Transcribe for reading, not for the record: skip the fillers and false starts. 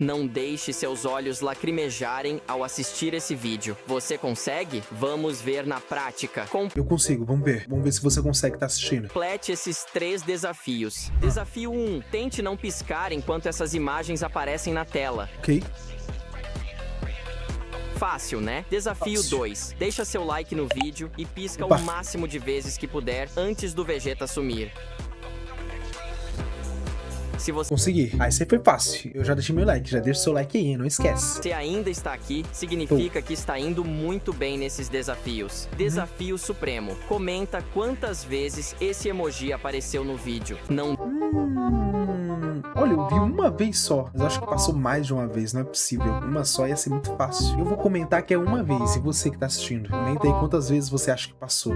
Não deixe seus olhos lacrimejarem ao assistir esse vídeo. Você consegue? Vamos ver na prática. Eu consigo, vamos ver. Vamos ver se você consegue estar assistindo. Complete esses 3 desafios. Desafio 1. Tente não piscar enquanto essas imagens aparecem na tela. Ok? Fácil, né? Desafio Fácil. 2. Deixa seu like no vídeo e pisca Opa. o máximo de vezes que puder antes do Vegeta sumir. Se Consegui. Ah, esse aí foi fácil. Eu já deixei meu like. Já deixa o seu like aí, não esquece. você ainda está aqui, significa que está indo muito bem nesses desafios. Desafio Supremo. Comenta quantas vezes esse emoji apareceu no vídeo. Não Olha, eu vi uma vez só. Mas eu acho que passou mais de uma vez, não é possível. Uma só ia ser muito fácil. Eu vou comentar que é uma vez. E você que tá assistindo? Comenta aí quantas vezes você acha que passou.